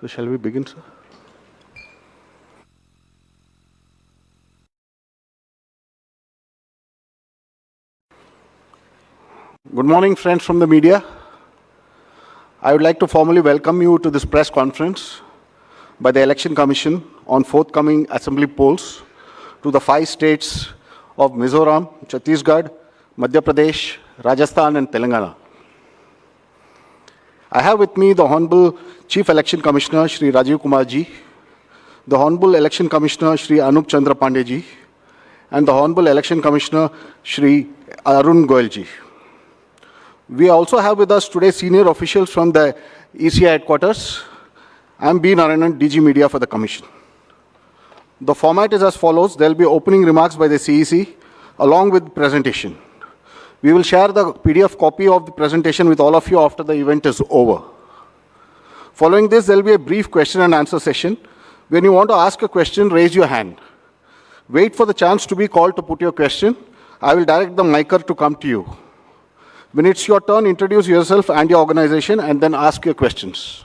So shall we begin, sir? Good morning, friends from the media. I would like to formally welcome you to this press conference by the Election Commission on forthcoming assembly polls to the 5 states of Mizoram, Chhattisgarh, Madhya Pradesh, Rajasthan and Telangana. I have with me the Honorable Chief Election Commissioner Shri Rajiv Kumar ji, the Honorable Election Commissioner Shri Anup Chandra Pandey ji, and the Honorable Election Commissioner Shri Arun Goyal ji. We also have with us today senior officials from the ECI headquarters. I am B. Narayanan, DG Media for the Commission. The format is as follows. There will be opening remarks by the CEC along with presentation. We will share the PDF copy of the presentation with all of you after the event is over. Following this, there will be a brief question and answer session. When you want to ask a question, raise your hand. Wait for the chance to be called to put your question. I will direct the micer to come to you. When it's your turn, introduce yourself and your organization and then ask your questions.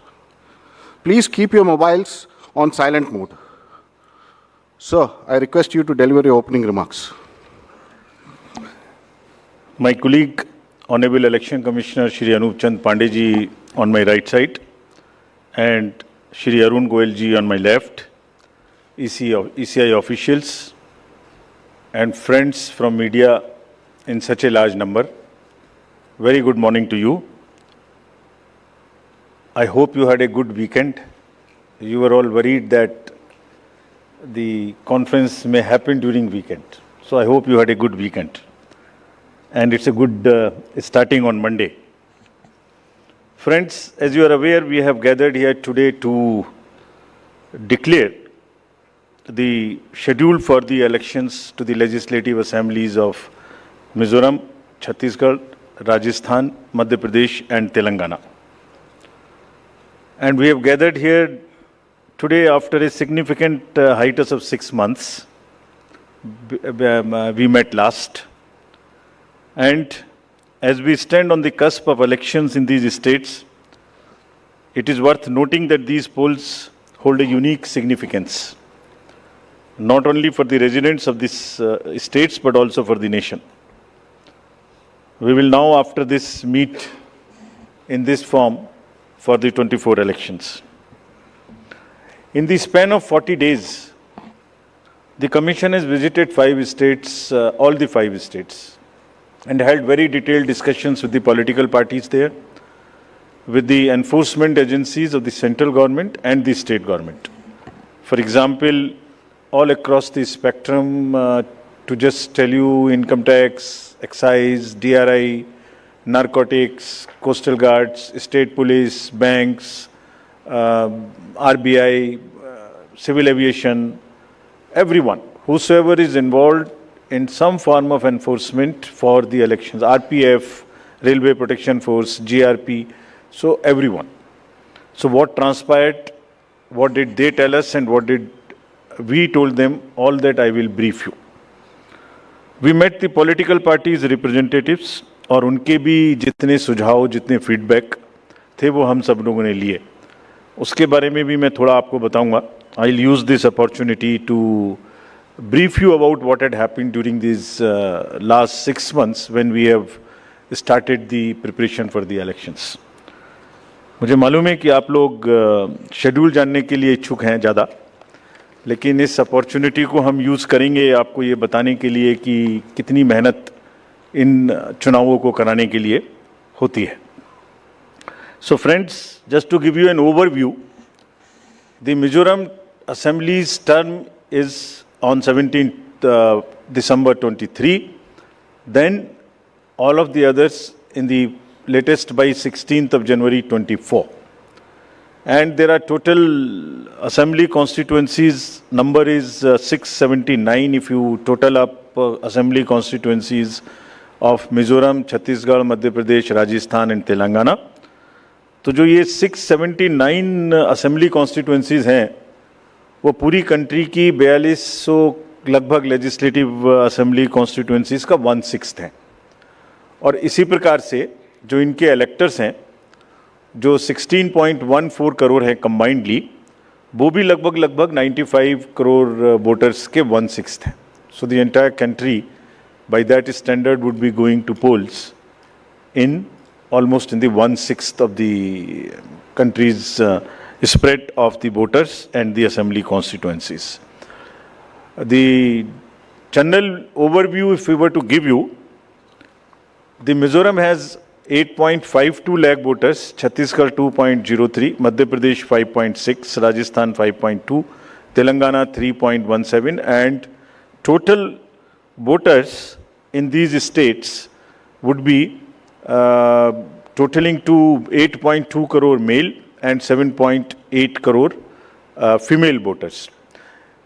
Please keep your mobiles on silent mode. Sir, I request you to deliver your opening remarks. My colleague, Honorable Election Commissioner Shri Anup Chandra Pandey ji on my right side and Shri Arun Goyal ji on my left, ECI officials and friends from media in such a large number, very good morning to you. I hope you had a good weekend. You were all worried that the conference may happen during weekend. So I hope you had a good weekend. And it's a good starting on Monday. Friends, as you are aware, we have gathered here today to declare the schedule for the elections to the legislative assemblies of Mizoram, Chhattisgarh, Rajasthan, Madhya Pradesh and Telangana. And we have gathered here today after a significant hiatus of 6 months. We met last. And as we stand on the cusp of elections in these states, it is worth noting that these polls hold a unique significance, not only for the residents of these states, but also for the nation. We will now, after this, meet in this form for the 24 elections. In the span of 40 days, the Commission has visited 5 states, all the 5 states, and held very detailed discussions with the political parties there, with the enforcement agencies of the central government and the state government. For example, all across the spectrum, to just tell you, income tax, excise, DRI, narcotics, coastal guards, state police, banks, RBI, civil aviation, everyone, whosoever is involved in some form of enforcement for the elections, RPF, Railway Protection Force, GRP, so everyone. So what transpired, what did they tell us and what did we told them, all that I will brief you. We met the political parties representatives और उनके भी जितने सुझाव, जितने feedback थे वो हम सब लोगों ने लिए. उसके बारे में भी मैं थोड़ा आपको बताऊंगा. I'll use this opportunity to brief you about what had happened during these last 6 months when we have started the preparation for the elections. मुझे मालूम है कि आप लोग शेड्यूल जानने के लिए इच्छुक हैं ज़्यादा, लेकिन इस अपॉर्चुनिटी को हम यूज़ करेंगे आपको ये बताने के लिए कि कितनी मेहनत इन चुनावों को कराने के लिए होती है. So friends, just to give you an overview, the Mizoram Assembly's term is on 17th December 23. Then all of the others in the latest by 16th of January 24. And there are total assembly constituencies, number is 679 if you total up assembly constituencies of Mizoram, Chhattisgarh, Madhya Pradesh, Rajasthan and Telangana. तो जो ये 679 assembly constituencies हैं वो पूरी country की 4200 लगभग legislative assembly constituencies का 1/6 हैं. और इसी प्रकार से जो इनके इलेक्टर्स हैं जो 16.14 करोड़ है कंबाइंडली, वो भी लगभग 95 करोड़ वोटर्स के 1/6 हैं. So the entire country, by that standard, would be going to polls in almost in the 1/6 of the country's spread of the voters and the assembly constituencies. The general overview, if we were to give you, the Mizoram has 8.52 lakh voters, Chhattisgarh 2.03, Madhya Pradesh 5.6, Rajasthan 5.2, Telangana 3.17, and total voters in these states would be totaling to 8.2 crore male and 7.8 crore female voters.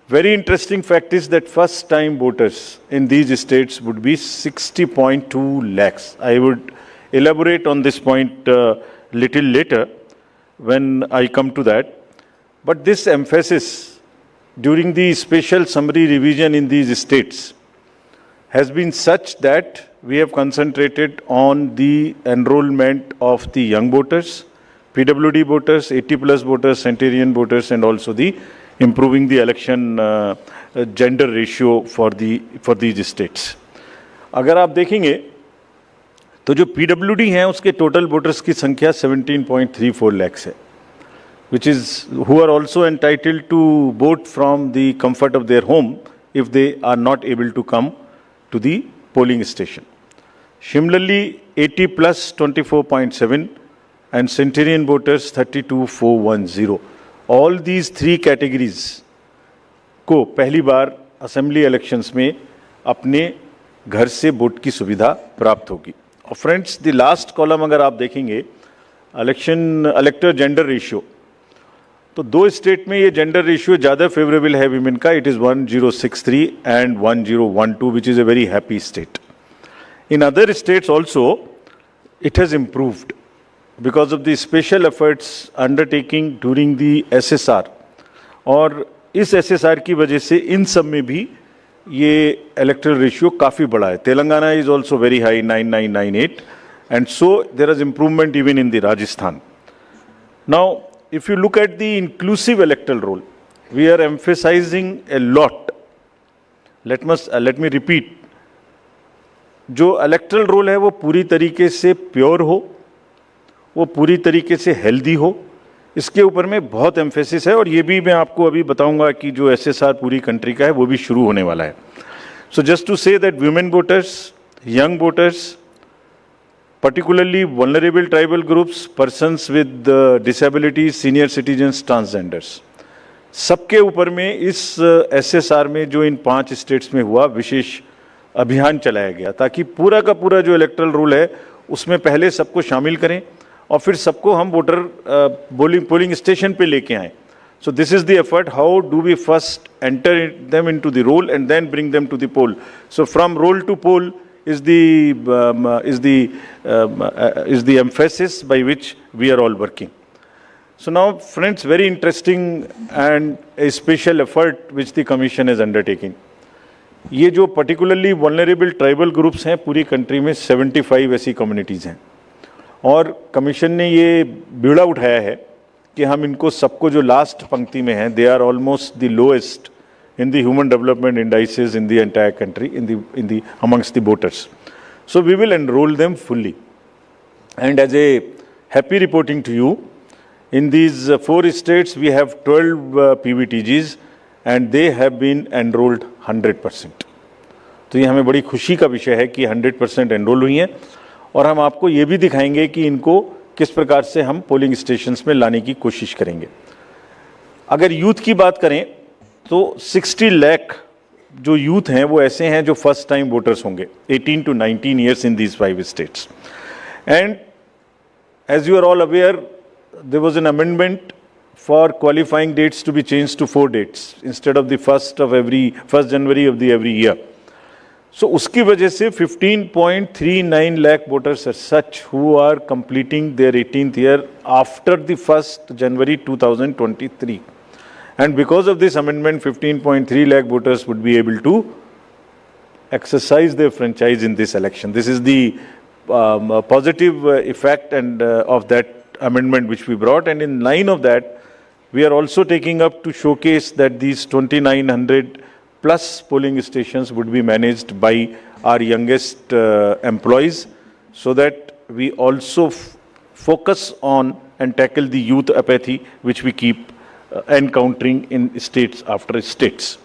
Very interesting fact is that first time voters in these states would be 60.2 lakhs. I would elaborate on this point little later when I come to that. But this emphasis during the special summary revision in these states has been such that we have concentrated on the enrollment of the young voters, PWD voters, 80+ voters, centenarian voters, and also the improving the election gender ratio for these states. अगर आप देखेंगे तो जो PWD हैं उसके total voters की संख्या 17.34 lakhs है, which is who are also entitled to vote from the comfort of their home if they are not able to come to the polling station. Similarly, 80+ 24.7 and centenarian voters 32,410. All these three categories को पहली बार assembly elections में अपने घर से vote की सुविधा प्राप्त होगी. और फ्रेंड्स, द लास्ट कॉलम अगर आप देखेंगे इलेक्टर जेंडर रेशियो, तो दो स्टेट में ये जेंडर रेशियो ज़्यादा फेवरेबल है विमेन का. It is 1063 and 1012, which is a very happy state. In other states also it has improved because of the special efforts undertaking during the SSR. और इस SSR की वजह से इन सब में भी ये electoral ratio काफ़ी बड़ा है. Telangana is also very high, 9998, and so there is improvement even in the Rajasthan. Now, if you look at the inclusive electoral roll, we are emphasizing a lot. Let me repeat. जो electoral roll है वो पूरी तरीके से pure हो, वो पूरी तरीके से हेल्दी हो, इसके ऊपर में बहुत एम्फेसिस है. और ये भी मैं आपको अभी बताऊंगा कि जो एसएसआर पूरी कंट्री का है वो भी शुरू होने वाला है. So just to say that women voters, young voters, particularly vulnerable tribal groups, persons with disabilities, senior citizens, transgenders, सबके ऊपर में इस एसएसआर में जो इन 5 स्टेट्स में हुआ विशेष अभियान चलाया गया, ताकि पूरा का पूरा जो इलेक्टरल रूल है उसमें पहले सबको शामिल करें और फिर सबको हम वोटर पोलिंग स्टेशन पे लेके आएँ. So this is the effort. How do we first enter them into the roll and then bring them to the poll. So from roll to poll is the emphasis by which we are all working. So now, friends, very interesting and a special effort which the commission is undertaking. ये जो particularly vulnerable tribal groups हैं पूरी country में 75 ऐसी communities हैं, और commission ने ये बीड़ा उठाया है कि हम इनको सबको जो लास्ट पंक्ति में हैं, they are almost the lowest in the human development indices in the entire country, in the amongst the voters. So we will enroll them fully. And as a happy reporting to you, in these 4 states we have 12 PVTGs and they have been enrolled 100%. तो ये हमें बड़ी खुशी का विषय है कि 100% enrol हुई हैं, और हम आपको ये भी दिखाएंगे कि इनको किस प्रकार से हम पोलिंग स्टेशंस में लाने की कोशिश करेंगे. अगर यूथ की बात करें तो 60 लाख जो यूथ हैं वो ऐसे हैं जो फर्स्ट टाइम वोटर्स होंगे, 18 to 19 years in these 5 states. And as you are all aware, there was an amendment for qualifying dates to be change to 4 dates instead of the 1st January of the every year. So उसकी वजह से 15.39 lakh voters are such who are completing their 18th year after the 1st January 2023. And because of this amendment, 15.3 lakh voters would be able to exercise their franchise in this election. This is the positive effect and of that amendment which we brought, and in line of that, we are also taking up to showcase that these 2,900 plus polling stations would be managed by our youngest employees, so that we also focus on and tackle the youth apathy which we keep encountering in states after states.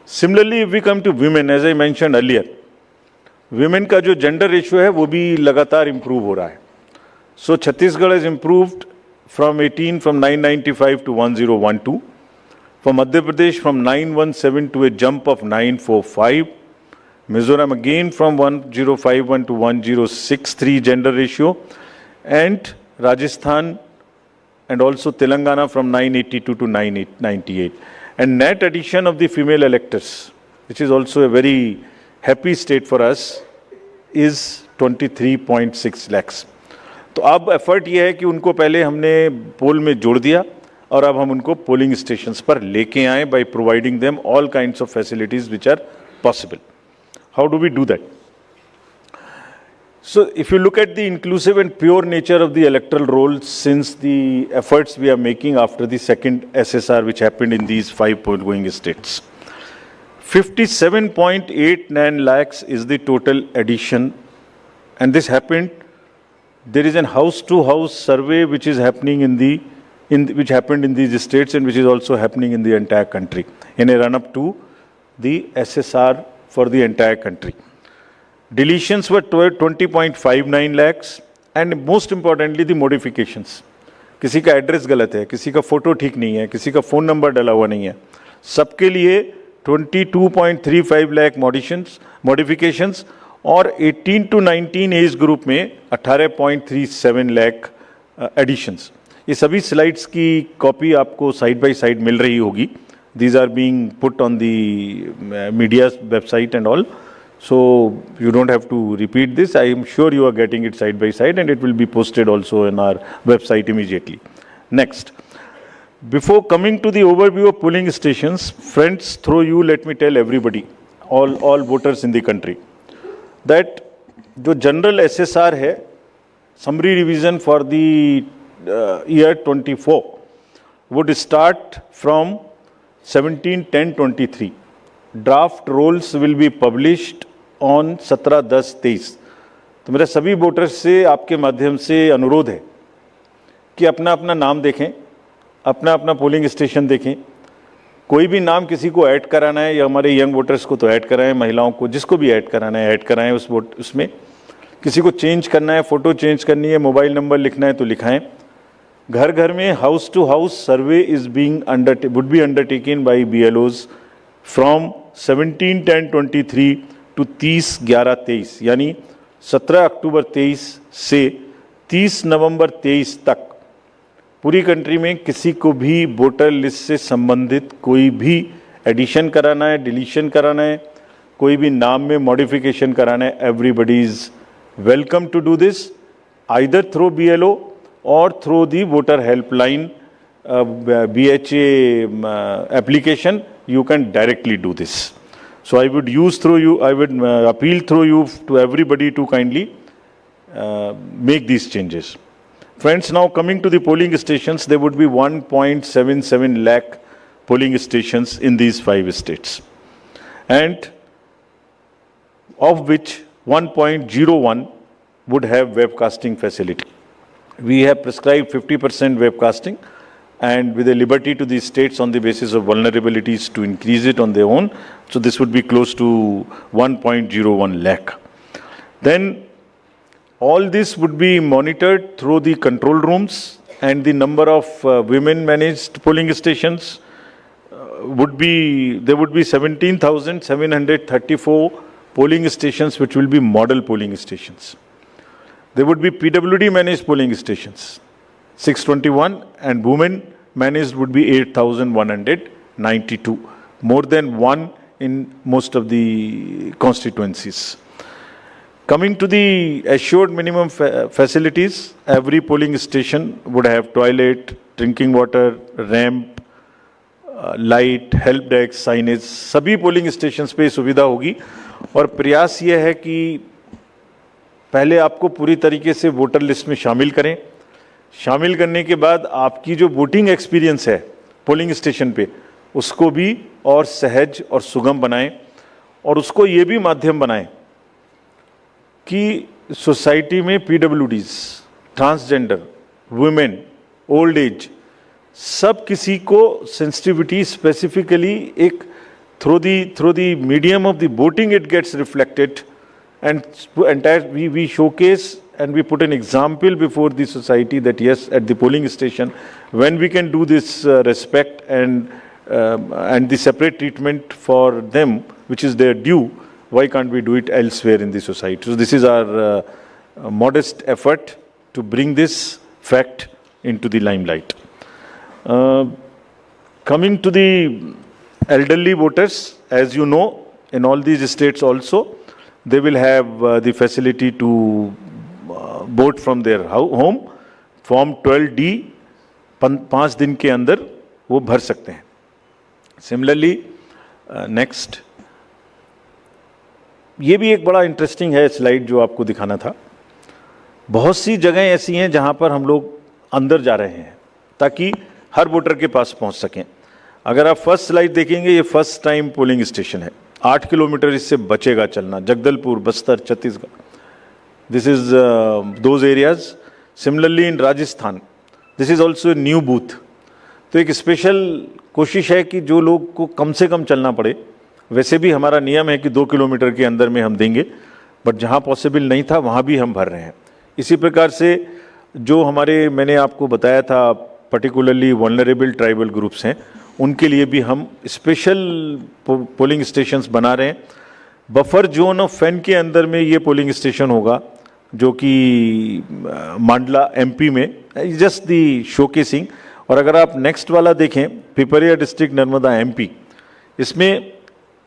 Similarly, if we come to women, as I mentioned earlier, women का जो gender ratio है वो भी लगातार improve हो रहा है. So Chhattisgarh has improved from 995 to 1012. For Madhya Pradesh from 917 to a jump of 945. Mizoram again from 1051 to 1063 gender ratio. And Rajasthan and also Telangana from 982 to 998. And net addition of the female electors, which is also a very happy state for us, is 23.6 lakhs. तो अब effort ये है कि उनको पहले हमने पोल में जोड़ दिया और अब हम उनको पोलिंग स्टेशंस पर लेके आए by providing them all kinds of facilities which are possible. How do we do that? So if you look at the inclusive and pure nature of the electoral roll, since the efforts we are making after the second SSR which happened in these 5 going states, 57.89 lakhs is the total addition, and this happened. There is an house-to-house survey which is happening which happened in these states and which is also happening in the entire country in a run-up to the SSR for the entire country. Deletions were 20.59 lakhs, and most importantly the modifications. किसी का address गलत है, किसी का photo ठीक नहीं है, किसी का फोन नंबर डाला हुआ नहीं है, सबके लिए 22.35 लाख मॉडिफिकेशंस और 18 to 19 एज ग्रुप में 18.37 लाख एडिशंस. ये सभी स्लाइड्स की कॉपी आपको साइड बाय साइड मिल रही होगी. These are being put on the media's website and all. So you don't have to repeat this. I am sure you are getting it side by side, and it will be posted also on our website immediately. Next. Before coming to the overview of polling stations, friends, through you, let me tell everybody, all voters in the country, that जो general SSR है, summary revision for the year 24 would start from 17/10/23. Draft rolls will be published on 17/10/23. तो मेरा सभी voters से आपके माध्यम से अनुरोध है कि अपना अपना नाम देखें, अपना अपना पोलिंग स्टेशन देखें. कोई भी नाम किसी को ऐड कराना है, या हमारे यंग वोटर्स को तो ऐड कराएं, महिलाओं को जिसको भी ऐड कराना है ऐड कराएं उसमें. किसी को चेंज करना है, फोटो चेंज करनी है, मोबाइल नंबर लिखना है तो लिखाएं. घर घर में house to house survey would be undertaken by BLOs from 17/10/23 to 30/11/23, यानी 17 अक्टूबर 23 से 30 नवंबर 23 तक पूरी कंट्री में किसी को भी वोटर लिस्ट से संबंधित कोई भी एडिशन कराना है, डिलीशन कराना है, कोई भी नाम में मॉडिफिकेशन कराना है, everybody is welcome to do this either through BLO or through the voter helpline BHA application. You can directly do this. So I would appeal through you to everybody to kindly make these changes. Friends, now coming to the polling stations, there would be 1.77 lakh polling stations in these 5 states, and of which 1.01 would have webcasting facility. We have prescribed 50% webcasting, and with a liberty to the states on the basis of vulnerabilities to increase it on their own. So this would be close to 1.01 lakh. Then all this would be monitored through the control rooms, and the number of women managed polling stations there would be 17,734 polling stations which will be model polling stations. There would be PWD managed polling stations, 621, and women managed would be 8,192, more than one in most of the constituencies. Coming to the assured minimum facilities, every polling station would have toilet, drinking water, ramp, light, help desk, signage. सभी polling stations पे सुविधा होगी, और प्रयास ये है कि पहले आपको पूरी तरीके से वोटर लिस्ट में शामिल करें, शामिल करने के बाद आपकी जो वोटिंग एक्सपीरियंस है पोलिंग स्टेशन पे, उसको भी और सहज और सुगम बनाएं, और उसको ये भी माध्यम बनाएं कि सोसाइटी में PwDs, transgender, women, old age, सब किसी को सेंसिटिविटी स्पेसिफिकली एक through the medium of the voting it gets reflected, and entire we showcase and we put an example before the society that yes, at the polling station when we can do this respect and the separate treatment for them which is their due, why can't we do it elsewhere in the society? So this is our modest effort to bring this fact into the limelight. Coming to the elderly voters, as you know, in all these states also they will have the facility to vote from their home. Form 12D 5 दिन के अंदर वो भर सकते हैं. Similarly next, ये भी एक बड़ा इंटरेस्टिंग है स्लाइड जो आपको दिखाना था. बहुत सी जगह ऐसी हैं जहां पर हम लोग अंदर जा रहे हैं ताकि हर वोटर के पास पहुंच सकें. अगर आप फर्स्ट स्लाइड देखेंगे, ये फर्स्ट टाइम पोलिंग स्टेशन है. 8 किलोमीटर इससे बचेगा चलना. Jagdalpur, Bastar, Chhattisgarh, this is those areas. Similarly in Rajasthan, this is also new booth. तो एक स्पेशल कोशिश है कि जो लोग को कम से कम चलना पड़े. वैसे भी हमारा नियम है कि 2 किलोमीटर के अंदर में हम देंगे, बट जहाँ पॉसिबल नहीं था वहाँ भी हम भर रहे हैं. इसी प्रकार से जो हमारे, मैंने आपको बताया था, पर्टिकुलरली वल्नरेबल ट्राइबल ग्रुप्स हैं, उनके लिए भी हम स्पेशल पोलिंग स्टेशंस बना रहे हैं. बफर जोन ऑफ फैन के अंदर में ये पोलिंग स्टेशन होगा, जो कि मांडला एमपी में, जस्ट दी शोकेसिंग. और अगर आप नेक्स्ट वाला देखें, पिपरिया डिस्ट्रिक्ट, नर्मदा एमपी, इसमें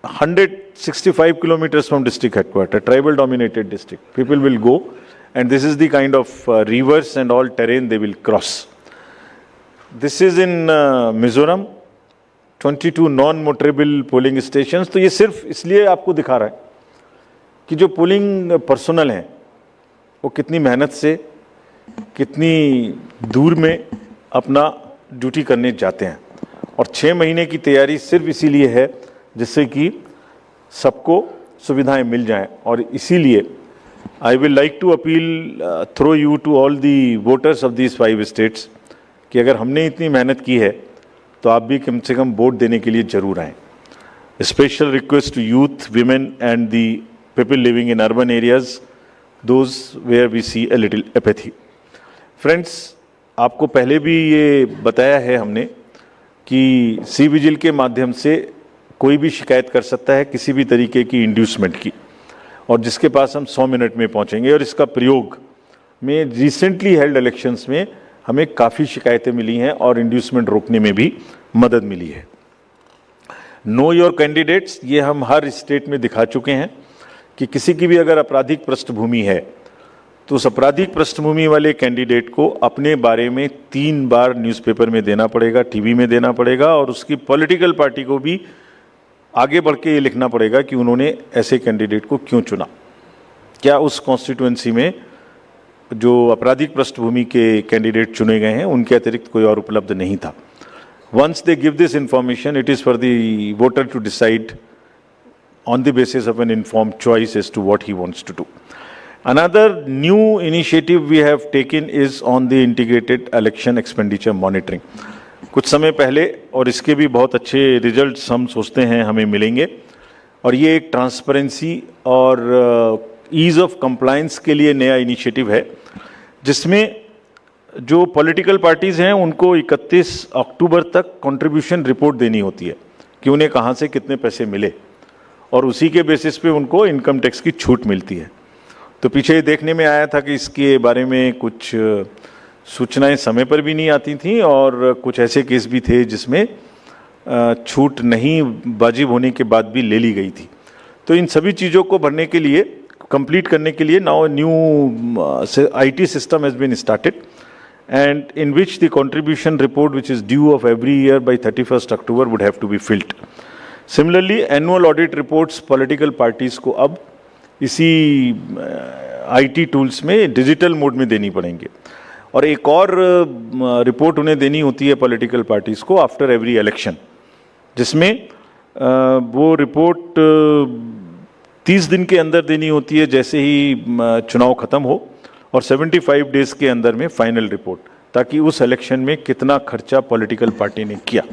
165 kilometers from district headquarters, tribal dominated district. People will go and this is the kind of rivers and all terrain they will cross. This is in Mizoram, 22 non-motorable polling stations. तो ये सिर्फ इसलिए आपको दिखा रहा है कि जो पोलिंग पर्सनल हैं वो कितनी मेहनत से, कितनी दूर में अपना ड्यूटी करने जाते हैं. और 6 महीने की तैयारी सिर्फ इसीलिए है जिससे कि सबको सुविधाएं मिल जाएं. और इसीलिए I will like to appeal through you to all the voters of these 5 states कि अगर हमने इतनी मेहनत की है तो आप भी कम से कम वोट देने के लिए जरूर आएँ. Special request to youth, women and the people living in urban areas, those where we see a little apathy. Friends, आपको पहले भी ये बताया है हमने कि सी विजिल के माध्यम से कोई भी शिकायत कर सकता है किसी भी तरीके की इंड्यूसमेंट की, और जिसके पास हम 100 मिनट में पहुंचेंगे. और इसका प्रयोग में रिसेंटली हेल्ड इलेक्शंस में हमें काफ़ी शिकायतें मिली हैं और इंड्यूसमेंट रोकने में भी मदद मिली है. नो योर कैंडिडेट्स, ये हम हर स्टेट में दिखा चुके हैं कि किसी की भी अगर आपराधिक पृष्ठभूमि है तो उस आपराधिक पृष्ठभूमि वाले कैंडिडेट को अपने बारे में 3 बार न्यूज़पेपर में देना पड़ेगा, टीवी में देना पड़ेगा, और उसकी पॉलिटिकल पार्टी को भी आगे बढ़ के ये लिखना पड़ेगा कि उन्होंने ऐसे कैंडिडेट को क्यों चुना, क्या उस कॉन्स्टिट्यूएंसी में जो आपराधिक पृष्ठभूमि के कैंडिडेट चुने गए हैं उनके अतिरिक्त कोई और उपलब्ध नहीं था. Once they give this information, it is for the voter to decide on the basis of an informed choice as to what he wants to do. Another new initiative we have taken is on the integrated election expenditure monitoring. कुछ समय पहले, और इसके भी बहुत अच्छे results हम सोचते हैं हमें मिलेंगे, और ये एक ट्रांसपेरेंसी और ईज ऑफ कंप्लायंस के लिए नया इनिशिएटिव है, जिसमें जो पॉलिटिकल पार्टीज़ हैं उनको 31 अक्टूबर तक कंट्रीब्यूशन रिपोर्ट देनी होती है कि उन्हें कहाँ से कितने पैसे मिले, और उसी के बेसिस पे उनको इनकम टैक्स की छूट मिलती है. तो पीछे ये देखने में आया था कि इसके बारे में कुछ सूचनाएं समय पर भी नहीं आती थी, और कुछ ऐसे केस भी थे जिसमें छूट नहीं वाजिब होने के बाद भी ले ली गई थी. तो इन सभी चीज़ों को भरने के लिए, कंप्लीट करने के लिए, now new IT system has been started, and in which the contribution report which is due of every year by 31 October would have to be filled. Similarly annual audit reports political parties को अब इसी IT tools में digital mode में देनी पड़ेंगे. और एक और रिपोर्ट उन्हें देनी होती है पॉलिटिकल पार्टीज को आफ्टर एवरी इलेक्शन, जिसमें वो रिपोर्ट 30 दिन के अंदर देनी होती है जैसे ही चुनाव खत्म हो, और 75 डेज के अंदर में फाइनल रिपोर्ट, ताकि उस इलेक्शन में कितना खर्चा पॉलिटिकल पार्टी ने किया।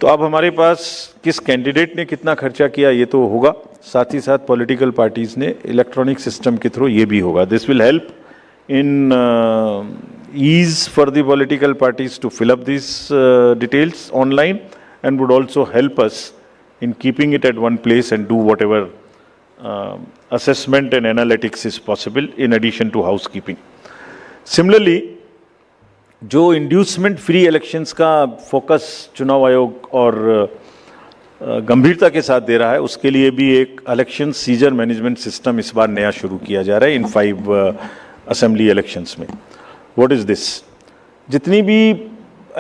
तो अब हमारे पास किस कैंडिडेट ने कितना खर्चा किया ये तो होगा, साथ ही साथ पॉलिटिकल पार्टीज ने इलेक्ट्रॉनिक सिस्टम के थ्रू ये भी होगा। This will help in ease for the political parties to fill up these details online, and would also help us in keeping it at one place and do whatever assessment and analytics is possible in addition to housekeeping. Similarly, जो inducement free elections का focus चुनाव आयोग और गंभीरता के साथ दे रहा है, उसके लिए भी एक इलेक्शन सीजर मैनेजमेंट सिस्टम इस बार नया शुरू किया जा रहा है इन 5 असेंबली इलेक्शंस में। What is this? जितनी भी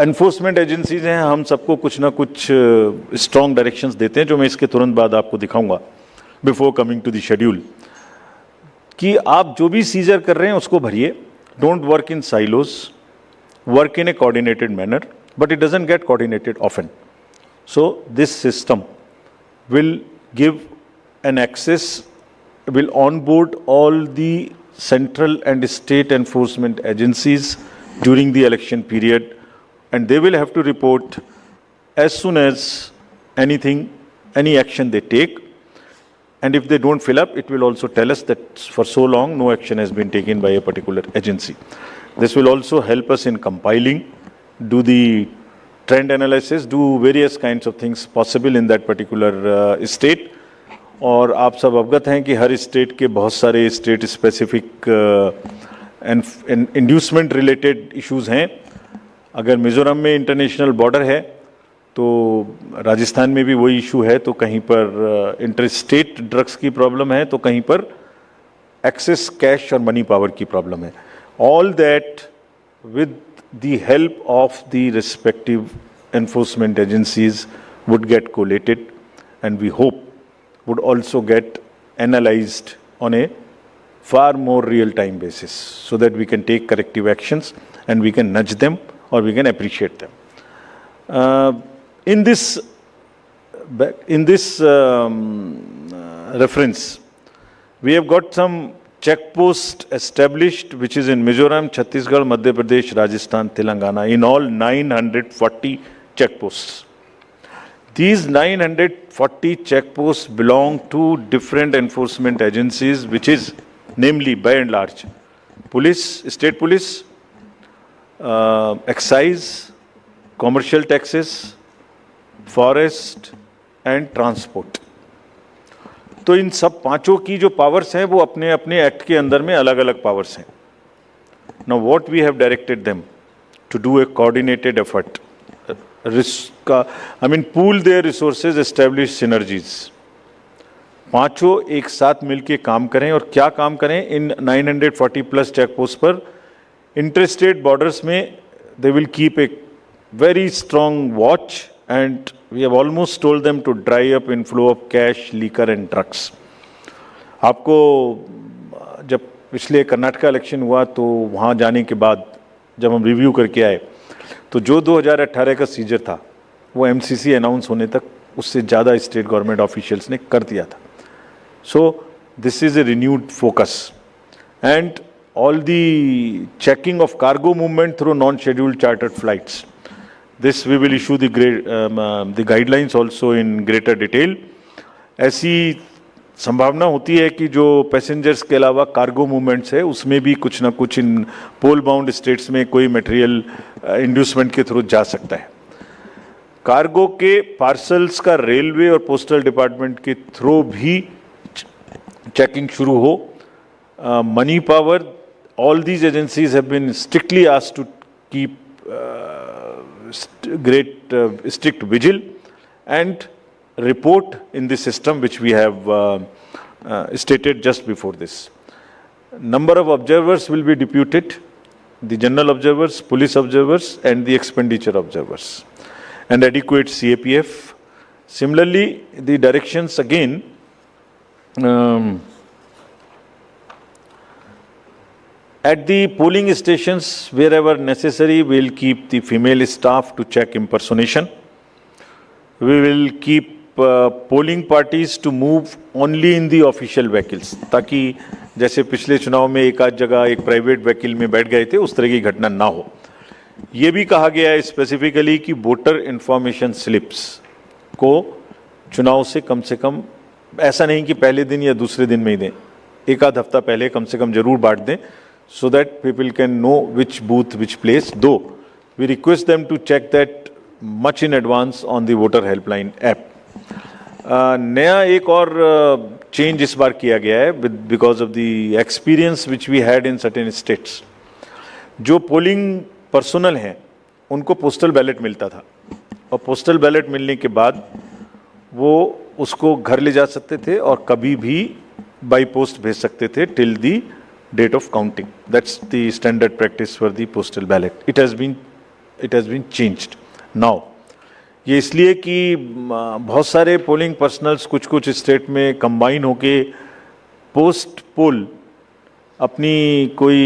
एनफोर्समेंट एजेंसीज हैं, हम सबको कुछ ना कुछ स्ट्रॉन्ग डायरेक्शंस देते हैं, जो मैं इसके तुरंत बाद आपको दिखाऊंगा before coming to the schedule, कि आप जो भी सीजर कर रहे हैं उसको भरिए। Don't work in silos, work in a coordinated manner, but it doesn't get coordinated often. So this system will give an access, will onboard all the central and state enforcement agencies during the election period, and they will have to report as soon as any action they take. And if they don't fill up, it will also tell us that for so long no action has been taken by a particular agency. This will also help us in compiling, do the trend analysis, do various kinds of things possible in that particular state. और आप सब अवगत हैं कि हर state के बहुत सारे state specific inducement related issues हैं। अगर मिजोरम में इंटरनेशनल बॉर्डर है तो राजस्थान में भी वही इशू है, तो कहीं पर इंटर स्टेट ड्रग्स की प्रॉब्लम है, तो कहीं पर एक्सेस कैश और मनी पावर की प्रॉब्लम है। All that with the help of the respective enforcement agencies would get collated, and we hope would also get analyzed on a far more real-time basis, so that we can take corrective actions and we can nudge them or we can appreciate them. In this reference, we have got some check post established, which is in Mizoram, Chhattisgarh, Madhya Pradesh, Rajasthan, Telangana, in all 940 check posts. These 940 check posts belong to different enforcement agencies, which is namely, by and large, police, state police, excise, commercial taxes, forest and transport. तो इन सब पांचों की जो powers हैं वो अपने अपने act के अंदर में अलग अलग पावर्स हैं। Now what we have directed them to do a coordinated effort, pool their resources, establish synergies. पांचों एक साथ मिलके काम करें, और क्या काम करें? इन 940 प्लस चेक पोस्ट पर इंटरस्टेट बॉर्डर्स में they will keep a very strong watch, and we have almost told them to dry up inflow of cash, liquor and drugs. आपको जब पिछले कर्नाटका इलेक्शन हुआ तो वहाँ जाने के बाद जब हम रिव्यू करके आए तो जो 2018 का सीजर था वो एमसीसी अनाउंस होने तक उससे ज़्यादा स्टेट गवर्नमेंट ऑफिशियल्स ने कर दिया था। So this is a renewed focus, and all the checking of cargo movement through non scheduled chartered flights, this we will issue the guidelines also in greater detail. ऐसी संभावना होती है कि जो पैसेंजर्स के अलावा कार्गो मूवमेंट्स है उसमें भी कुछ ना कुछ इन पोल बाउंड स्टेट्स में कोई मटेरियल इंड्यूसमेंट के थ्रू जा सकता है। कार्गो के पार्सल्स का रेलवे और पोस्टल डिपार्टमेंट के थ्रू भी चेकिंग शुरू हो। Money power, all these agencies have been strictly asked to keep strict vigil and report in the system, which we have stated just before this. Number of observers will be deputed, the general observers, police observers and the expenditure observers, and adequate CAPF. Similarly, the directions again, At the polling stations, wherever necessary, we'll keep the female staff to check impersonation. We will keep polling parties to move only in the official vehicles, ताकि जैसे पिछले चुनाव में एक आध जगह एक private vehicle में बैठ गए थे, उस तरह की घटना ना हो. ये भी कहा गया है स्पेसिफिकली कि वोटर इंफॉर्मेशन स्लिप्स को चुनाव से कम ऐसा नहीं कि पहले दिन या दूसरे दिन में ही दें, एक आध हफ्ता पहले कम से कम जरूर बांट दें, so that people can know which booth, which place. Though we request them to check that much in advance on the voter helpline app. नया एक और चेंज इस बार किया गया है because of the experience which we had in certain states. जो polling personal हैं उनको पोस्टल बैलेट मिलता था, और पोस्टल बैलेट मिलने के बाद वो उसको घर ले जा सकते थे और कभी भी बाई पोस्ट भेज सकते थे till the date of counting. That's the standard practice for the postal ballot. It has been changed now. ये इसलिए कि बहुत सारे पोलिंग पर्सनल्स कुछ स्टेट में कंबाइन होके पोस्ट पोल अपनी कोई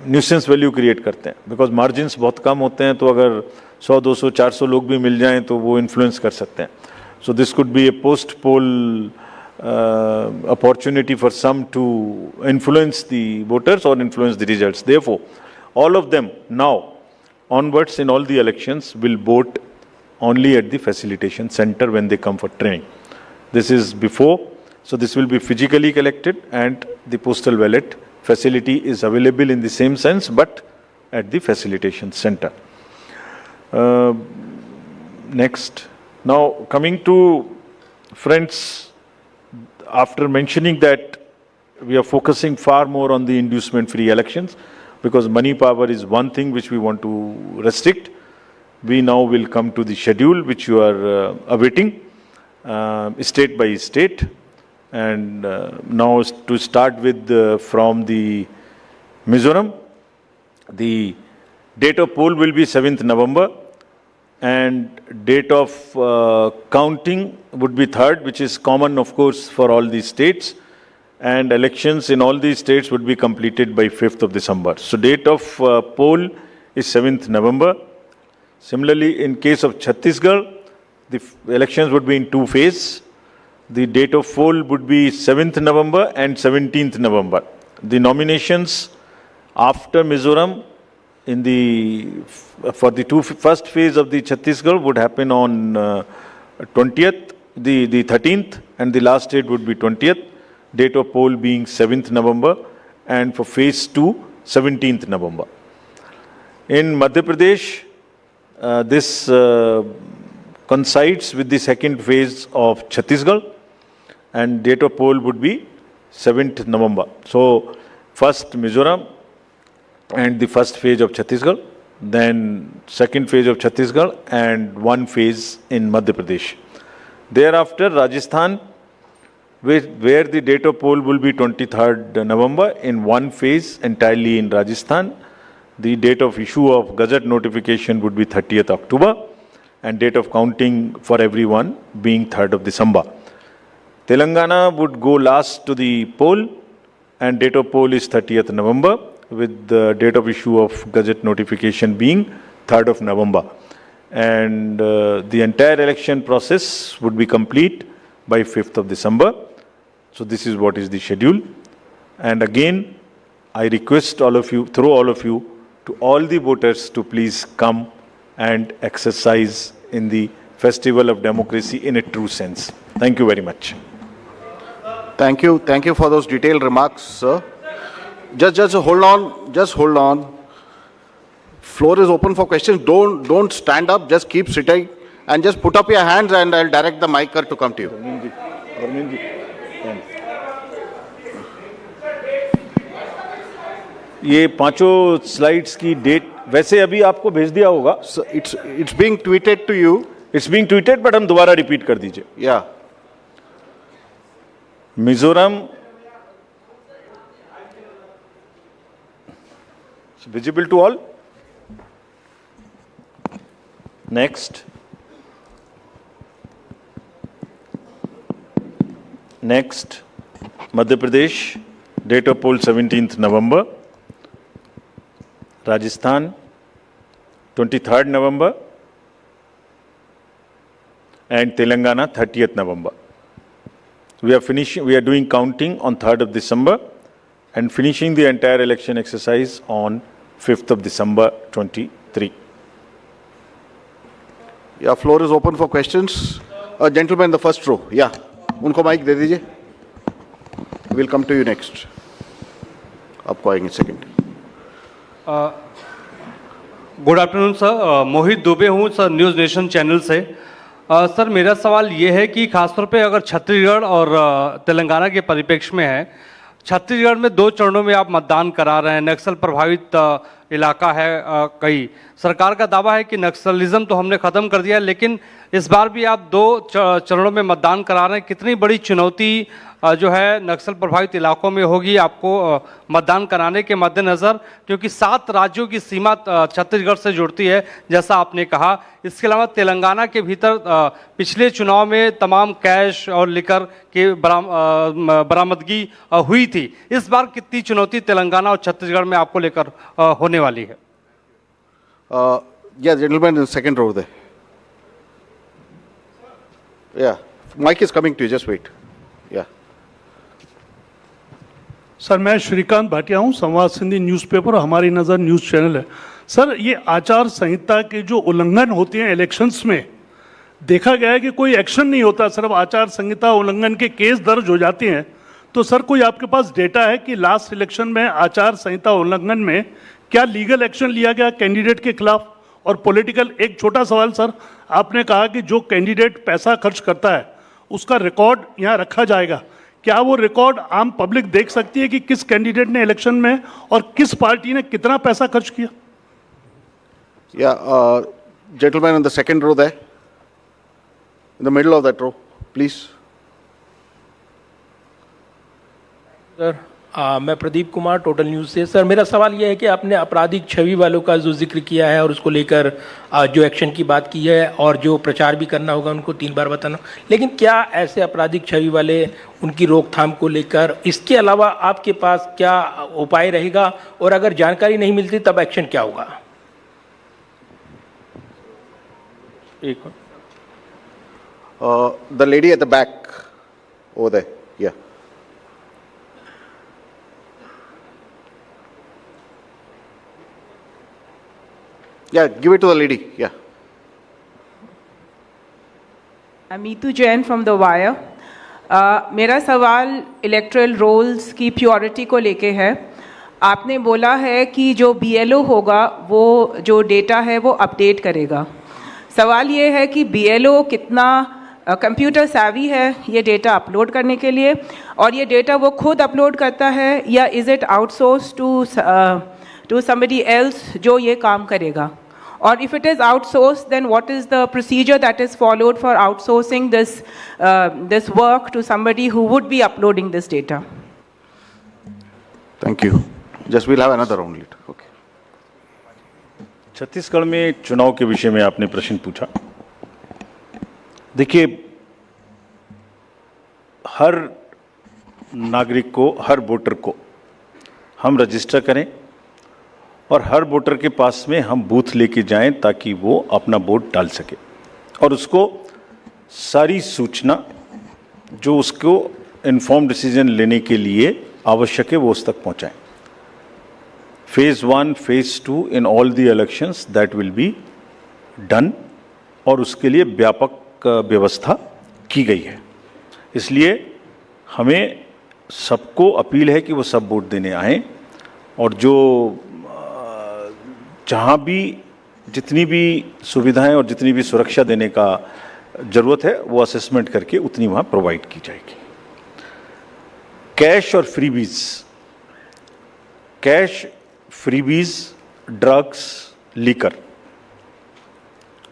न्यूसेंस वैल्यू क्रिएट करते हैं, बिकॉज मार्जिन्स बहुत कम होते हैं, तो अगर 100, 200, 400 लोग भी मिल जाएं तो वो इन्फ्लुएंस कर सकते हैं. So this could be A post pole opportunity for some to influence the voters or influence the results. Therefore, all of them now onwards in all the elections will vote only at the facilitation center when they come for training. This is before, so this will be physically collected, and the postal ballot facility is available in the same sense but at the facilitation center. Next, now coming to friends, after mentioning that we are focusing far more on the inducement-free elections, because money power is one thing which we want to restrict, we now will come to the schedule which you are awaiting, state by state. And now to start with from the Mizoram, the date of poll will be 7th November. And date of counting would be 3rd, which is common, of course, for all these states. And elections in all these states would be completed by 5th of December. So date of poll is 7th November. Similarly, in case of Chhattisgarh, the elections would be in 2 phases. The date of poll would be 7th November and 17th November. The nominations after Mizoram for the first phase of the Chhattisgarh would happen on 20th, the 13th, and the last date would be 20th. Date of poll being 7th November, and for phase 2, 17th November. In Madhya Pradesh, this coincides with the second phase of Chhattisgarh, and date of poll would be 7th November. So, first Mizoram, and the first phase of Chhattisgarh, then second phase of Chhattisgarh, and one phase in Madhya Pradesh. Thereafter, Rajasthan, where the date of poll will be 23rd November, in one phase entirely in Rajasthan. The date of issue of Gazette notification would be 30th October, and date of counting for everyone being 3rd of December. Telangana would go last to the poll, and date of poll is 30th November, with the date of issue of Gazette notification being 3rd of November. And the entire election process would be complete by 5th of December. So this is what is the schedule. And again, I request all of you, through all of you, to all the voters to please come and exercise in the festival of democracy in a true sense. Thank you very much. Thank you for those detailed remarks, sir. Just hold on. Floor is open for questions. Don't stand up. Just keep sitting and just put up your hands, and I'll direct the mic to come to you. ये पांचों slides की date वैसे अभी आपको भेज दिया होगा. So it's being tweeted to you. It's being tweeted, but हम दोबारा रिपीट कर दीजिए. Yeah. Mizoram visible to all. Next, Madhya Pradesh, date of poll 17th November. Rajasthan 23rd November, and Telangana 30th November. We are doing counting on 3rd of December and finishing the entire election exercise on 5th of December 23. Yeah, floor is open for questions. Gentleman in the first row. Yeah, उनको mic दे दीजिए. We'll come to you next. आपको आएंगे second. Good afternoon sir, मोहित दुबे हूँ sir, news nation channel से। Sir मेरा सवाल ये है कि खासतौर पे अगर छत्तीसगढ़ और तेलंगाना के परिप्रेक्ष्य में है, छत्तीसगढ़ में 2 चरणों में आप मतदान करा रहे हैं, नक्सल प्रभावित इलाका है कई। सरकार का दावा है कि नक्सलिज्म तो हमने ख़त्म कर दिया है, लेकिन इस बार भी आप 2 चरणों में मतदान करा रहे हैं। कितनी बड़ी चुनौती जो है नक्सल प्रभावित इलाकों में होगी आपको मतदान कराने के मद्देनज़र, क्योंकि 7 राज्यों की सीमा छत्तीसगढ़ से जुड़ती है जैसा आपने कहा। इसके अलावा तेलंगाना के भीतर पिछले चुनाव में तमाम कैश और लिकर की बरामदगी हुई थी। इस बार कितनी चुनौती तेलंगाना और छत्तीसगढ़ में आपको लेकर होने वाली है? Yeah, gentleman in the second row there. Yeah, mic is coming to you, just wait. Yeah. Sir मैं श्रीकांत भाटिया हूँ, संवाद सिंधी न्यूज़पेपर और हमारी नज़र न्यूज़ चैनल है। सर ये आचार संहिता के जो उल्लंघन होते हैं इलेक्शंस में, देखा गया है कि कोई एक्शन नहीं होता, सिर्फ आचार संहिता उल्लंघन के केस दर्ज हो जाते हैं। तो सर कोई आपके पास डेटा है कि लास्ट इलेक्शन में आचार संहिता उल्लंघन में क्या लीगल एक्शन लिया गया कैंडिडेट के खिलाफ? और पॉलिटिकल एक छोटा सवाल सर, आपने कहा कि जो कैंडिडेट पैसा खर्च करता है उसका रिकॉर्ड यहाँ रखा जाएगा, क्या वो रिकॉर्ड आम पब्लिक देख सकती है कि किस कैंडिडेट ने इलेक्शन में और किस पार्टी ने कितना पैसा खर्च किया? Yeah, gentleman in the second row there. In the middle of that row, please. Sir मैं प्रदीप कुमार, टोटल न्यूज़ से। सर मेरा सवाल यह है कि आपने आपराधिक छवि वालों का जो जिक्र किया है और उसको लेकर जो एक्शन की बात की है और जो प्रचार भी करना होगा उनको 3 बार बताना, लेकिन क्या ऐसे आपराधिक छवि वाले उनकी रोकथाम को लेकर इसके अलावा आपके पास क्या उपाय रहेगा, और अगर जानकारी नहीं मिलती तब एक्शन क्या होगा? एक The lady at the back over there. Yeah. Yeah, give it to the lady. Yeah. I'm Meetu Jain from The Wire. मेरा सवाल इलेक्ट्रल रोल्स की प्योरिटी को लेके है। आपने बोला है कि जो BLO होगा वो जो डेटा है वो अपडेट करेगा। सवाल ये है कि BLO कितना कंप्यूटर savvy है ये डेटा अपलोड करने के लिए, और ये डेटा वो खुद अपलोड करता है या is it outsource to somebody else जो ये काम करेगा? Or if it is outsourced, then what is the procedure that is followed for outsourcing this work to somebody who would be uploading this data? Thank you. Just we'll have another round later. Okay. Chhattisgarh में चुनाव के विषय में आपने प्रश्न पूछा। देखिए, हर नागरिक को, हर वोटर को हम रजिस्टर करें और हर वोटर के पास में हम बूथ लेके जाएं ताकि वो अपना वोट डाल सके और उसको सारी सूचना जो उसको इन्फॉर्म डिसीजन लेने के लिए आवश्यक है वो उस तक पहुंचाएं। Phase 1, phase 2 in all the elections that will be done, और उसके लिए व्यापक व्यवस्था की गई है। इसलिए हमें सबको अपील है कि वो सब वोट देने आएँ, और जो जहाँ भी जितनी भी सुविधाएं और जितनी भी सुरक्षा देने का ज़रूरत है वो असेसमेंट करके उतनी वहाँ प्रोवाइड की जाएगी। कैश और freebies, drugs, liquor,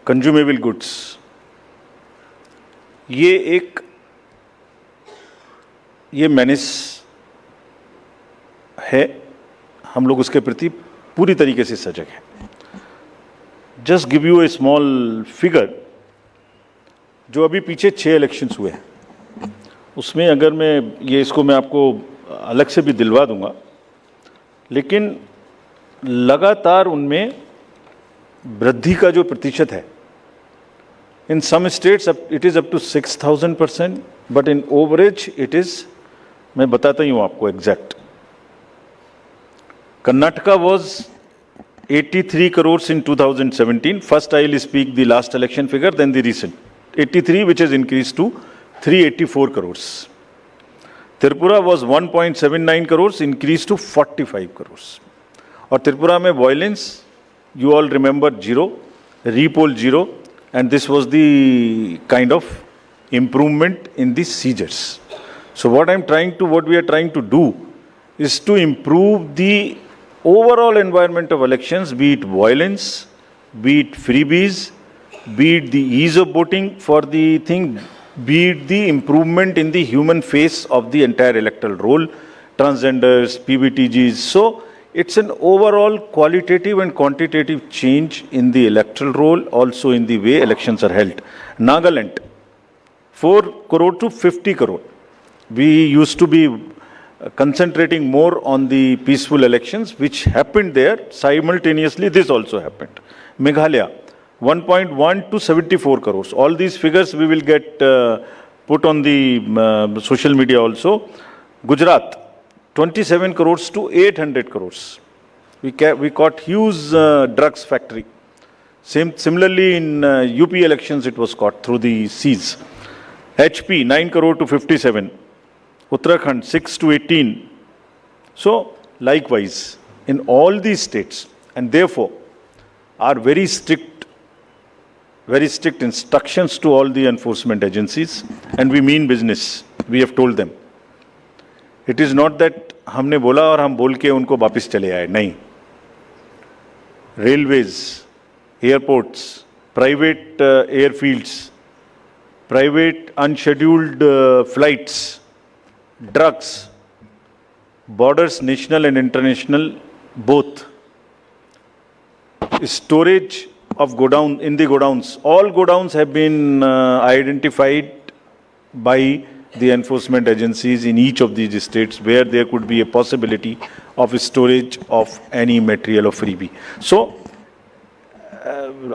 consumable goods, ये मेनेस है। हम लोग उसके प्रति पूरी तरीके से सजग हैं। Just give U A small figure, जो अभी पीछे 6 इलेक्शंस हुए हैं उसमें अगर मैं आपको अलग से भी दिलवा दूंगा, लेकिन लगातार उनमें वृद्धि का जो प्रतिशत है, in some states it is up to 6,000%, but in average it is, मैं बताता ही हूँ आपको exact. Karnataka was 83 crores in 2017. First, I will speak the last election figure, then the recent. 83, which has increased to 384 crores. Tripura was 1.79 crores, increased to 45 crores. और त्रिपुरा में violence, you all remember, 0, repoll 0, and this was the kind of improvement in the seizures. So what we are trying to do is to improve the overall environment of elections, be it violence, be it freebies, be it the ease of voting for the thing, be it the improvement in the human face of the entire electoral roll, transgenders, PBTGs. So it's an overall qualitative and quantitative change in the electoral roll, also in the way elections are held. Nagaland, 4 crore to 50 crore. We used to be concentrating more on the peaceful elections which happened there. Simultaneously this also happened. Meghalaya, 1.1 to 74 crores. All these figures we will get put on the social media also. Gujarat, 27 crores to 800 crores. We caught huge drugs factory. Similarly in UP elections it was caught through the seas. HP, 9 crore to 57. Uttarakhand, 6 to 18. So, likewise, in all these states, and therefore, are very strict instructions to all the enforcement agencies, and we mean business. We have told them. It is not that हमने बोला और हम बोल के उनको वापस चले आए, नहीं. Railways, airports, private airfields, private unscheduled flights, drugs, borders, national and international, both. Storage of godown, in the godowns. All godowns have been identified by the enforcement agencies in each of these states where there could be a possibility of storage of any material of freebie. So,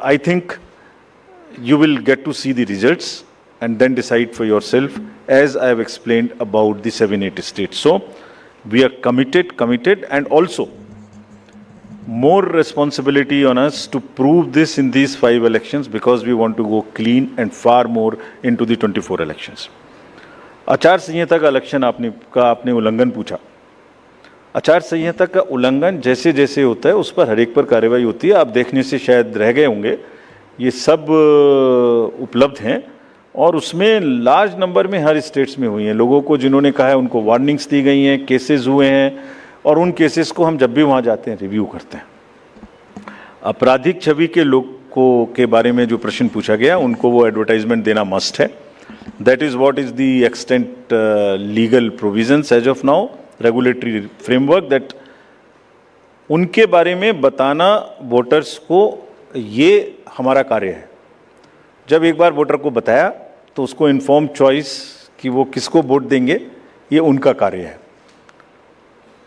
I think you will get to see the results and then decide for yourself, as I have explained about the 7-8 states. So, we are committed, and also more responsibility on us to prove this in these 5 elections, because we want to go clean and far more into the 24 elections. आचार संहिता का election आपने उल्लंघन पूछा. आचार संहिता का उल्लंघन जैसे जैसे होता है उस पर हर एक पर कार्रवाई होती है. आप देखने से शायद रह गए होंगे, ये सब उपलब्ध हैं और उसमें लार्ज नंबर में हर स्टेट्स में हुई हैं. लोगों को जिन्होंने कहा है उनको वार्निंग्स दी गई हैं, केसेस हुए हैं, और उन केसेस को हम जब भी वहाँ जाते हैं रिव्यू करते हैं. आपराधिक छवि के लोगों के बारे में जो प्रश्न पूछा गया, उनको वो एडवर्टाइजमेंट देना मस्ट है. That is what is the extent legal provisions as of now, regulatory framework, that उनके बारे में बताना वोटर्स को, ये हमारा कार्य है. जब एक बार वोटर को बताया तो उसको इन्फॉर्म चॉइस कि वो किसको वोट देंगे, ये उनका कार्य है.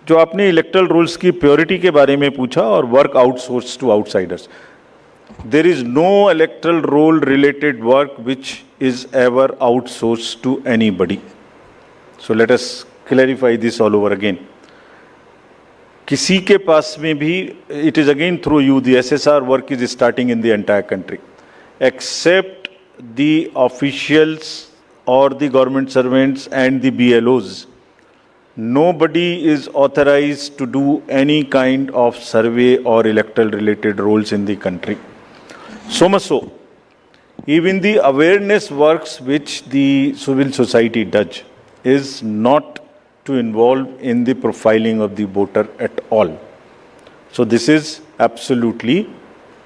जो आपने इलेक्टरल रूल्स की प्योरिटी के बारे में पूछा और work outsource to outsiders, there is no electoral roll related work which is ever outsource to anybody. So let us clarify this all over again. किसी के पास में भी, it is again through you, the SSR work is starting in the entire country, except the officials or the government servants and the BLOs. Nobody is authorized to do any kind of survey or electoral related roles in the country. So much so, even the awareness works which the civil society does is not to involve in the profiling of the voter at all. So this is absolutely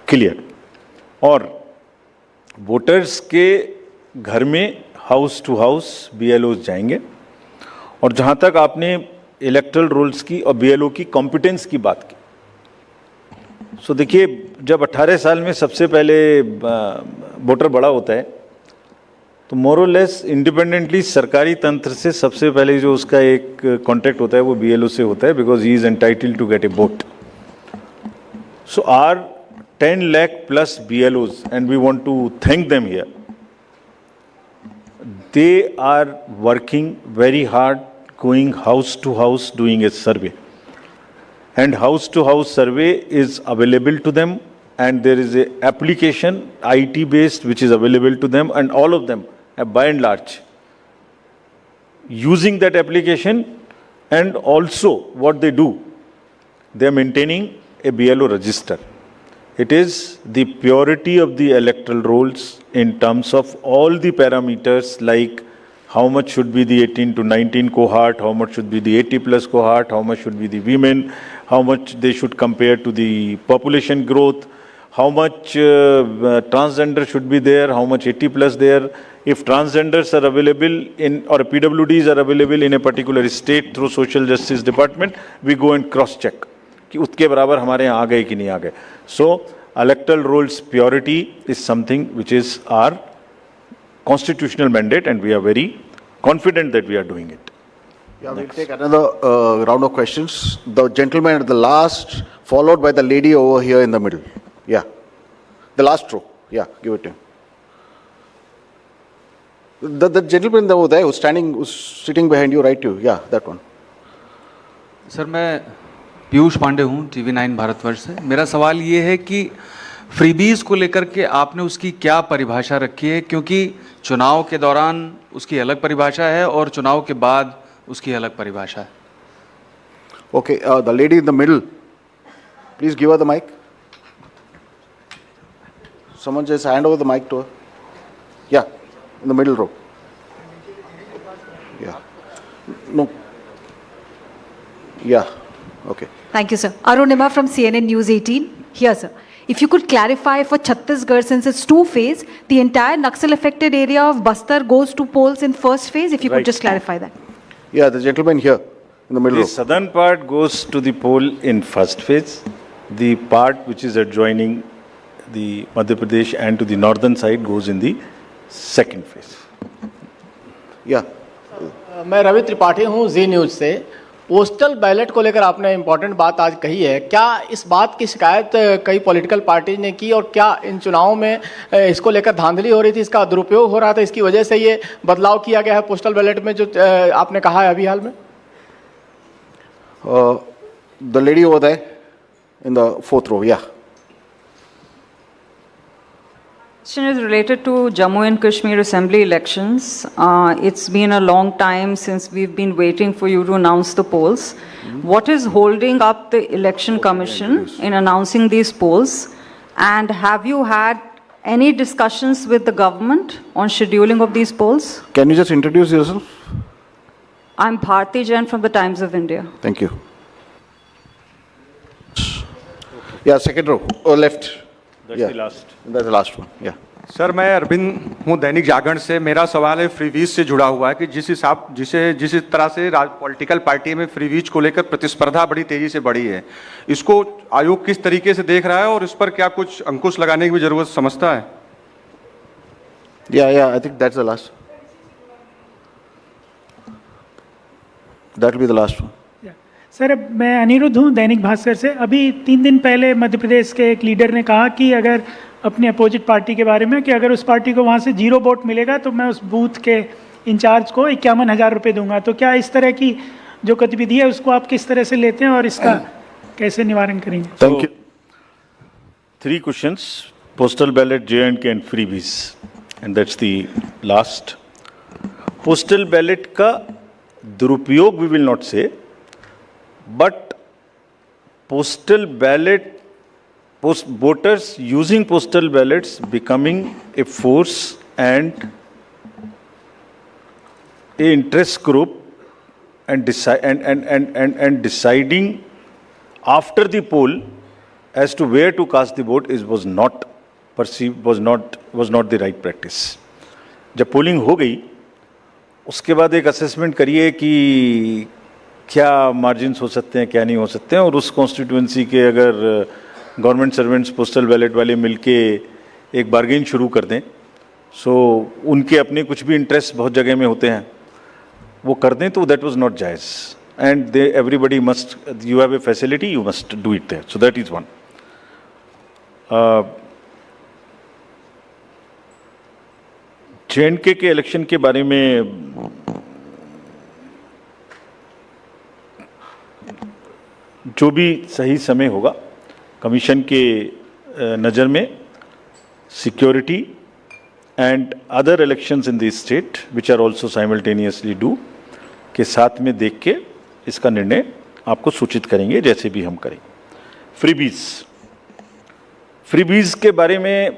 clear. और voters के घर में house to house BLOs जाएंगे. और जहाँ तक आपने electoral roles की और BLO की कॉम्पिटेंस की बात की, सो देखिए, जब 18 साल में सबसे पहले वोटर बड़ा होता है तो मोर और लेस इंडिपेंडेंटली सरकारी तंत्र से सबसे पहले जो उसका एक कॉन्टैक्ट होता है वो BLO से होता है, because he is entitled to get a vote. So our 10 lakh plus BLOs, and we want to thank them here, they are working very hard, going house to house, doing a survey. And house to house survey is available to them, and there is a application, IT based, which is available to them, and all of them, by and large, using that application. And also what they do, they are maintaining a BLO register. It is the purity of the electoral rolls in terms of all the parameters, like how much should be the 18 to 19 cohort, how much should be the 80 plus cohort, how much should be the women, how much they should compare to the population growth, how much transgender should be there, how much 80 plus there. If transgenders are available in, or PWDs are available in a particular state through Social Justice Department, we go and cross check कि उसके बराबर हमारे यहाँ आ गए कि नहीं आ गए. So electoral rolls purity is something which is our constitutional mandate, and we are very confident that we are doing it. Yeah, we'll take another round of questions. The gentleman at the last, followed by the lady over here in the middle. Yeah, the last row. Yeah, give it to him. The gentleman over there who's standing, who's sitting behind you, right? You, yeah, that one. Sir मैं पीयूष पांडे हूँ TV9 Bharatvarsh से. मेरा सवाल ये है कि freebies को लेकर के आपने उसकी क्या परिभाषा रखी है, क्योंकि चुनाव के दौरान उसकी अलग परिभाषा है और चुनाव के बाद उसकी अलग परिभाषा है. Okay, the lady in the middle, please give her the mic. Someone just hand over the mic to her. Yeah, in the middle row. Yeah. No. Yeah, okay. Thank you, sir. Arunima from CNN News 18. Here, sir. If you could clarify for Chhattisgarh, since it's two-phase, the entire Naxal-affected area of Bastar goes to polls in first phase. If you could Right. just clarify that. Yeah, the gentleman here in the middle The row. southern part goes to the poll in first phase. The part which is adjoining the Madhya Pradesh and to the northern side goes in the second phase. Yeah. मैं रवि त्रिपाठी हूँ जी news से. Postal ballot को लेकर आपने important बात आज कही है. क्या इस बात की शिकायत कई पॉलिटिकल पार्टी ने की, और क्या इन चुनावों में इसको लेकर धांधली हो रही थी, इसका दुरुपयोग हो रहा था, इसकी वजह से ये बदलाव किया गया है पोस्टल बैलेट में जो आपने कहा है अभी हाल में? The lady over there in the fourth row, yeah. Question is related to Jammu and Kashmir Assembly elections. It's been a long time since we've been waiting for you to announce the polls. What is holding up the Election Commission in announcing these polls? And have you had any discussions with the government on scheduling of these polls? Can you just introduce yourself? I'm Bharti Jain from the Times of India. Thank you. Yeah, second row, or left. That's Yeah. the last. That's the last one, yeah. Sir मैं अरविंद हूँ दैनिक जागरण से. मेरा सवाल है freebies से जुड़ा हुआ है कि जिस तरह से पॉलिटिकल पार्टी में फ्रीवीज को लेकर प्रतिस्पर्धा बड़ी तेजी से बढ़ी है, इसको आयोग किस तरीके से देख रहा है और इस पर क्या कुछ अंकुश लगाने की भी जरूरत समझता है? Yeah, I think that's the last. That will be the last one. Sir मैं अनिरुद्ध हूँ दैनिक भास्कर से. अभी 3 दिन पहले मध्य प्रदेश के एक लीडर ने कहा कि अगर अपनी अपोजिट पार्टी के बारे में कि अगर उस पार्टी को वहाँ से 0 वोट मिलेगा तो मैं उस बूथ के इंचार्ज को 51,000 रुपये दूंगा. तो क्या इस तरह की जो गतिविधि है उसको आप किस तरह से लेते हैं और इसका कैसे निवारण करेंगे? Thank you. 3 questions: postal ballot, J&K, and freebies, and that's the last. Postal ballot का दुरुपयोग we will not say, but postal ballot, voters using postal ballots becoming a force and a interest group and deciding after the poll as to where to cast the vote was not perceived, was not the right practice. जब polling हो गई उसके बाद एक assessment करिए कि क्या margins हो सकते हैं, क्या नहीं हो सकते हैं, और उस कॉन्स्टिट्यूएंसी के अगर गवर्नमेंट सर्वेंट्स पोस्टल बैलेट वाले मिलके एक बार्गेन शुरू कर दें, सो उनके अपने कुछ भी इंटरेस्ट बहुत जगह में होते हैं, वो कर दें, तो दैट वाज नॉट जायज़. And they everybody must, you have a facility, you must do it there. So that is one. J&K के इलेक्शन के बारे में जो भी सही समय होगा, कमीशन के नज़र में security and other elections in the state which are also simultaneously due के साथ में देख के इसका निर्णय आपको सूचित करेंगे, जैसे भी हम करें। फ्रीबीज के बारे में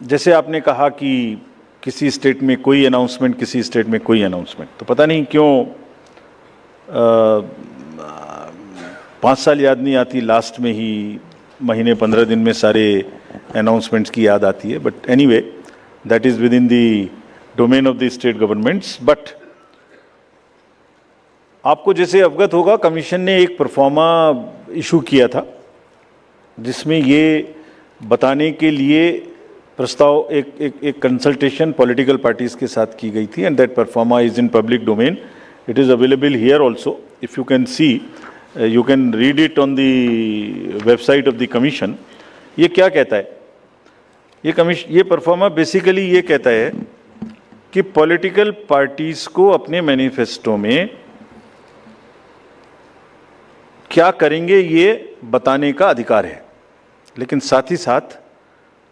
जैसे आपने कहा कि किसी स्टेट में कोई अनाउंसमेंट, किसी स्टेट में कोई अनाउंसमेंट, तो पता नहीं क्यों 5 साल याद नहीं आती, लास्ट में ही महीने 15 दिन में सारे अनाउंसमेंट्स की याद आती है। But anyway, that is with in the domain of the state governments. But आपको जैसे अवगत होगा, कमीशन ने एक परफॉर्मा इशू किया था जिसमें ये बताने के लिए प्रस्ताव एक कंसल्टेशन पॉलिटिकल पार्टीज के साथ की गई थी, and that pro forma is in public domain. It is available here also, if you can see, you can read it on the website of the commission. ये क्या कहता है? ये परफॉर्मा बेसिकली ये कहता है कि पॉलिटिकल पार्टीज को अपने मैनिफेस्टो में क्या करेंगे ये बताने का अधिकार है, लेकिन साथ ही साथ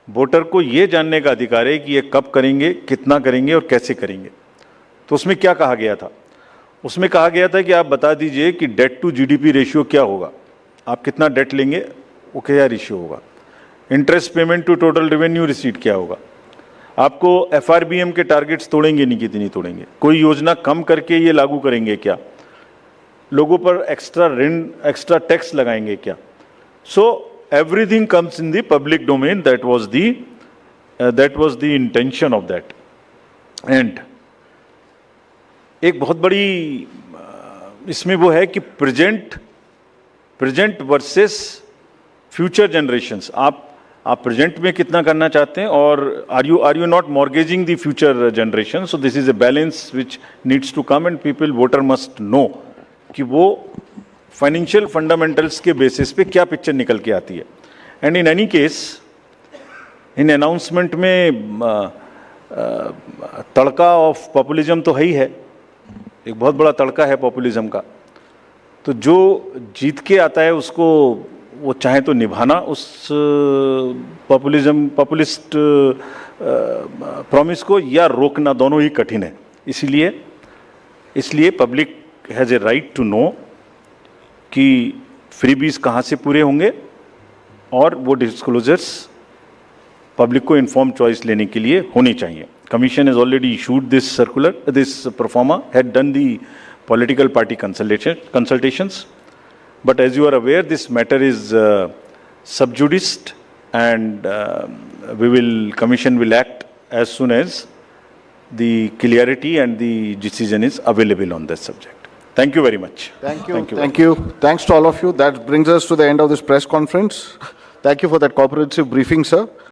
वोटर को ये जानने का अधिकार है कि ये कब करेंगे, कितना करेंगे और कैसे करेंगे। तो उसमें क्या कहा गया था? उसमें कहा गया था कि आप बता दीजिए कि डेट टू जीडीपी रेशियो क्या होगा, आप कितना डेट लेंगे, वो क्या रेशियो होगा, interest payment to total revenue receipt क्या होगा, आपको एफआरबीएम के टारगेट्स तोड़ेंगे नहीं, कितनी तोड़ेंगे, कोई योजना कम करके ये लागू करेंगे क्या, लोगों पर एक्स्ट्रा ऋण, एक्स्ट्रा टैक्स लगाएंगे क्या। सो everything comes in the public domain. That was the intention of that. And एक बहुत बड़ी इसमें वो है कि प्रेजेंट वर्सेस फ्यूचर जनरेशंस। आप प्रेजेंट में कितना करना चाहते हैं, और are you not mortgaging the future generation. So this is a balance which needs to come, and people, voter must know कि वो फाइनेंशियल फंडामेंटल्स के बेसिस पे क्या पिक्चर निकल के आती है। And in any case, in announcement में तड़का ऑफ पॉपुलिज्म तो है ही है, एक बहुत बड़ा तड़का है पॉपुलिज्म का। तो जो जीत के आता है उसको वो चाहे तो निभाना उस पॉपुलिस्ट प्रॉमिस को, या रोकना, दोनों ही कठिन है। इसलिए public has a right to know कि फ्रीबीज कहाँ से पूरे होंगे, और वो डिस्क्लोजर्स पब्लिक को इन्फॉर्म चॉइस लेने के लिए होनी चाहिए। Commission has already issued this circular, this proforma, had done the political party consultations, but as you are aware this matter is sub judice, and commission will act as soon as the clarity and the decision is available on this subject. Thank you very much. Thank you. Thanks to all of you. That brings us to the end of this press conference. Thank you for that comprehensive briefing, sir.